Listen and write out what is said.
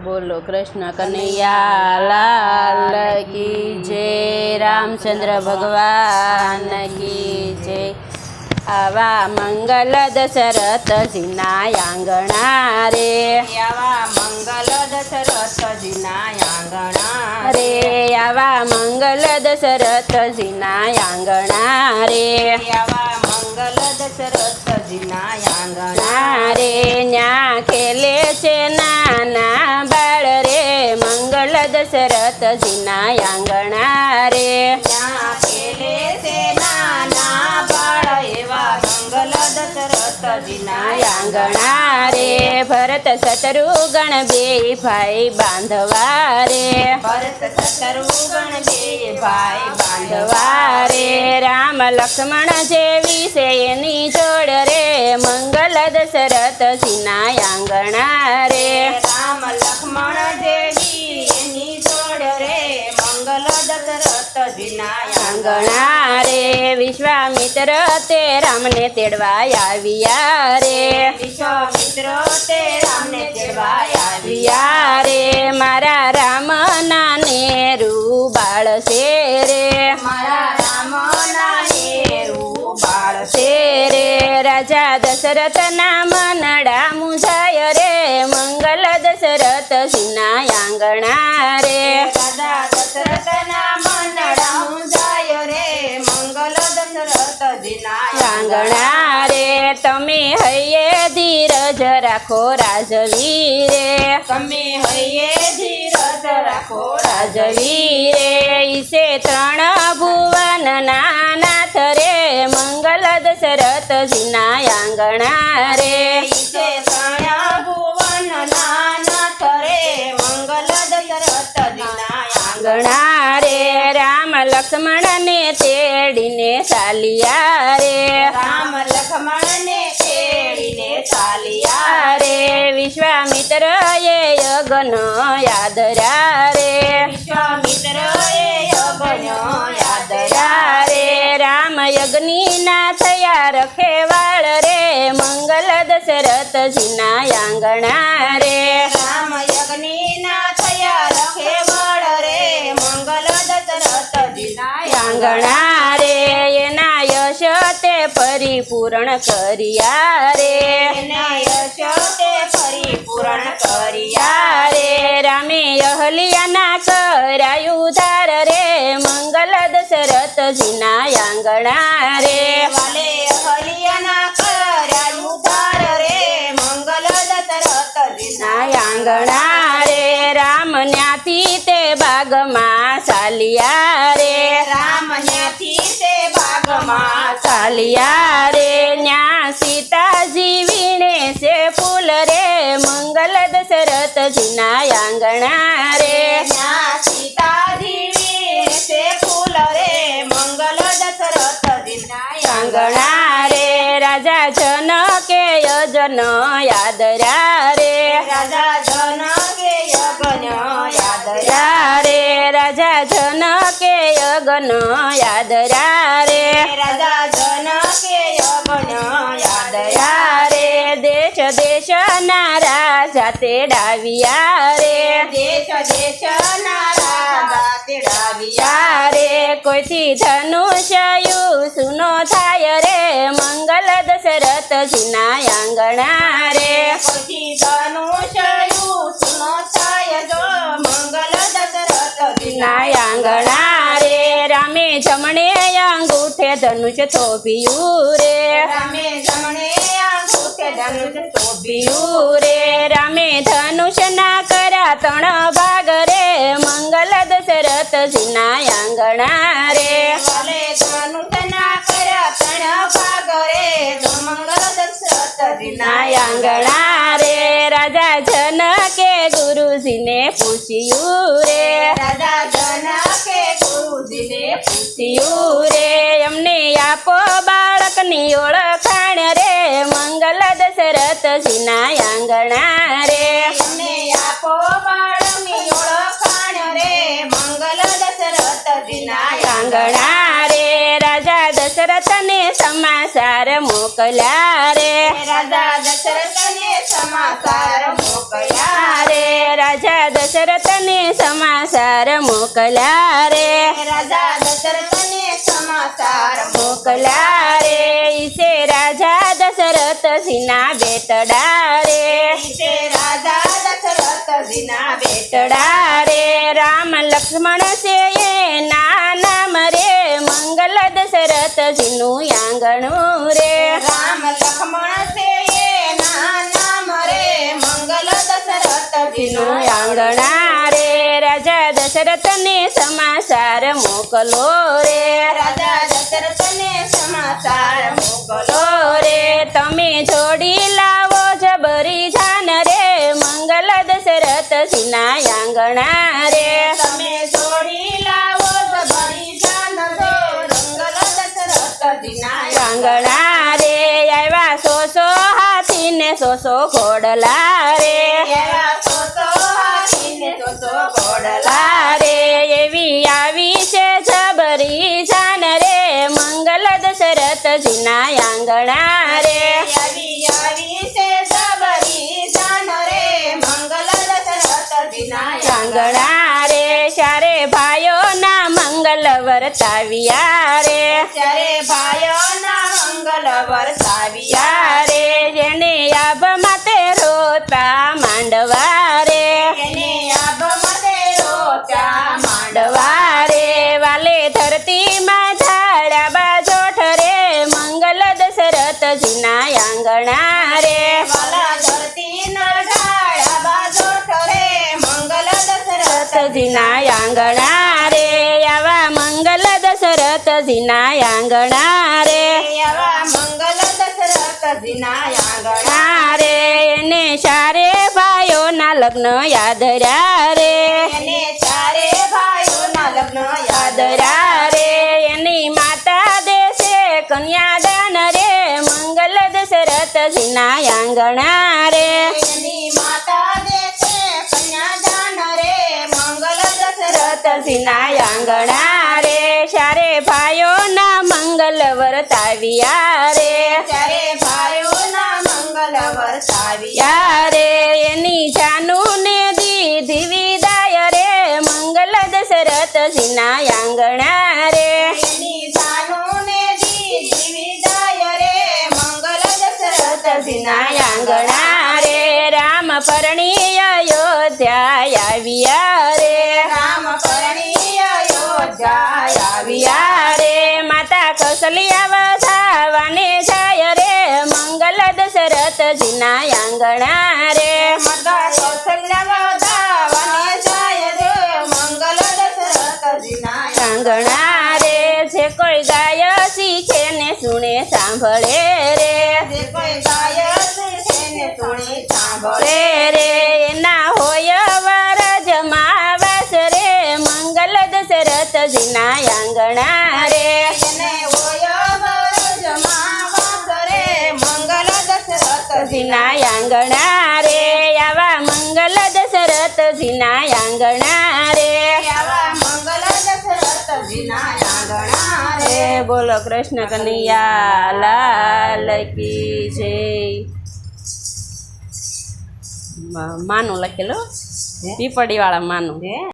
बोलो कृष्ण कन्हैया लाल की जय। रामचंद्र भगवान की जय। आवा मंगल दशरथ जीना आंगणा रे। आवा मंगल दशरथ जीना आंगणा रे आवा मंगल दशरथ जीना आंगणा रे। आवा मंगल दशरथ जीना आंगणा रे न्या खेले छे नाना बाळ रे। मंगल दशरथ जीना आंगणा रे। न्या खेले छे नाना बाळ एवा मंगल दशरथ जीना आंगणा रे। भरत शत्रुघ्न बे भाई बांधवा रे। भरत शत्रुघ्न बे भाई बांधवा रे। राम लक्ष्मण जेवी से एनी जोड़ रे। मंगल दशरथ जीना आंगणा रे। राम लक्ष्मण देवी एनी जोड़ रे। मंगल दशरथ जीना आंगणा रे। विश्वामित्र ते रामने तेड़वा आविया रे। विश्वामित्र ते रामने तेड़वा आविया रे। मारा राम नाने रूबाळ से रे। मारा राम नाने रूबाळ से रे। राजा दशरथ ना मनडा मुझाय रे। मंगल दशरथ जीना आंगणा रे। राजा दशरथ ना मनडा मुझाय रे। मंगल दशरथ जीना आंगणा रे। तमे हये धीरज राखो राजवीरे। तमे हये धीरज राखो राजवीरे। ईसे त्रण भुवन नाथ रे। मंगल दशरथ जीना आंगणा रे। ईसे त्रण भुवन नाथ रे। मंगल दशरथ जीना आंगणा रे। राम लक्ष्मण ने तेड़ीने चालिया रे। राम लक्ष्मण ने तेड़ीने चालिया रे। विश्वामित्र ये यज्ञ यादरा रे। विश्वामित्र ये यज्ञ यादरा रे। राम यज्ञ ना थया रखेवाळ रे। मंगल दशरथ जीना आंगणा रे। राम यज्ञ ना थया रखेवाळ रे। मंगल दशरथ जीना आंगणा रे। एना यश ते परिपूर्ण करिया रे। यश ते परिपूर्ण करिया रे। रामे अहलिया ना करायु उधार रे। मंगल दशरथ जीना आंगणा रे। वाले अहलिया ना करायु उधार रे। मंगल दशरथ जीना आंगणा रे। राम न्याथी ते बागमा चालिया रे। राम न्याथी ते बागमा चालिया रे। न्या सीताजी वीणे से फूल रे। मंगल दशरथ जीना आंगणा रे। न्या सीताजी वीणे से फूल रे। मंगल दशरथ जीना आंगणा रे। राजा जनके यजन यादरा रे। राजा जनके यज्ञ यादरा रे। राजा जनके यज्ञ यादरा रे। राजा जनके यज्ञ यादरा रे। देश देश ना राजा तेड़ाविया रे। देश देश ना राजा तेड़ाविया रे। कोईथी धनुषयु सुनो थाय रे। मंगल दशरथ जीना आंगणा रे। कोठी धनुषयु सुनो थाय जो। मंगल दशरथ जीना आंगणा रे। रामे जमणे अंगूठे धनुष थोपियु रे। रामे जमणे अंगूठे धनुष थोपियु रे। रामे धनुष ना करा तण भाग रे। मंगल दशरथ जीना आंगणा रे। वाले धनुष ना करा तण भाग रे। मंगल दशरथ जीना आंगणा रे। राजा जनके गुरुजी ने पूछियु रे। राजा जनके गुरुजी ने पूछियु रे। अमने आपो बाळकनी ओळखाण रे। मंगल दशरथ जीना आंगणा रे। अમને આપો બાળકની ઓળખાણ રે. મંગલ દશરથ જીના આંગણા રે. રાજા દશરથ ને સમાચાર મોકલ્યા રે. રાજા દશરથને સમાચાર મોકલ્યા રે. રાજા દશરથને સમાચાર મોકલ્યા રે રાજા દશરથને સમાચાર મોકલ્યા રે ઈસે રાજા દશરથજીના બેટડા રે છે રાજા દશરથજીના બેટડા રે રામ લક્ષ્મણ છે એના નામ રે મંગલ દશરથજીનું આંગણું રે રામ લક્ષ્મણ છે એના નામ રે મંગલ દશરથજીનું નું આંગણા રે રાજા દશરથને સમાચાર મોકલો રે રાજા દશરથને સમાચાર મોકલો રે તમે જોડી લાવો જબરી જાન રે મંગલ દશરથજીના આંગણા રે તમે જોડી લાવો જબરી જાન રે મંગલ દશરથજીના આંગણા રે આવ્યા સો હાથીને સો ઘોડલા રે એવા સોસો હાથીને સોસો ઘોડલા ઘોડલા રે એવી આવી છે જબરી જાન રે મંગલ દશરથજીના આંગણા રે આવી છે જબરી જાન રે મંગલ દશરથજીના આંગણા રે ચારે ભાઈઓના મંગલ વર્તાવ્યા રે ત્યારે ભાઈઓના મંગલ વરસાવ્યા યારે જેને આભ માટે રોતા માંડવા રે એને આભમતે રોતા માંડવા રે વાલે ધરતીમાં ઝાડા બાજોઠ રે મંગલ દશરથજીના આંગણા રે વાલા ધરતી નડાળા બાજો ઠરે મંગલ દશરથજીના આંગણા રે આવા મંગલ દશરથજીના આંગણા રે આવા મંગલ દશરથજીના આંગણા રે એને ચારે ભાઈઓના લગ્ન યાદ રહ્યા રે એને ચારે ભાઈઓના લગ્ન યાદ યાદરા રે એની માતા દેશે કન્યાદાન રે મંગલ દશરથજીના આંગણા રે એની માતા દે છે કન્યાદાન રે મંગલ દશરથ દશરથજીના આંગણા રે ચારે ભાઈઓના મંગલ વર્તાવ્યા રે ત્યારે ભાઈઓના મંગલ વરસાવ્યા યારે એની જાનુને દીધી વિદાય રે મંગલ દશરથજીના આંગણા રે એની જાનુને દીધી વિદાય રે મંગલ દશરથજીના દશરથજીના આંગણા રે રામ પરણી અયોધ્યા આવ્યા રે રામ પરણી અયોધ્યા આવ્યા રે માતા કૌશલ્યા વધાવાને જાય રે મંગલ દશરથજીના આંગણા રે મગા કૌશલ્ય વધાવને જાય રે મંગલ દશરથજીના આંગણા રે જે કોઈ ગાય શીખે ને સુણે સાંભળે રે જે કોઈ ગાય છે ને સુણી સાંભળે રે એના હોય વરજમાં વાસ રે મંગલ દશરથજીના આંગણા રે એને ઓય વરજમાં વાસ રે મંગલ દશરથજીના જીના આંગણા રે આવા મંગલ દશરથજીના આંગણા રે આવા મંગલ દશરથજીના આંગણા રે રે બોલો કૃષ્ણ કનૈયા લાલ કી જય માનું લખેલો પીપળી વાળા માનું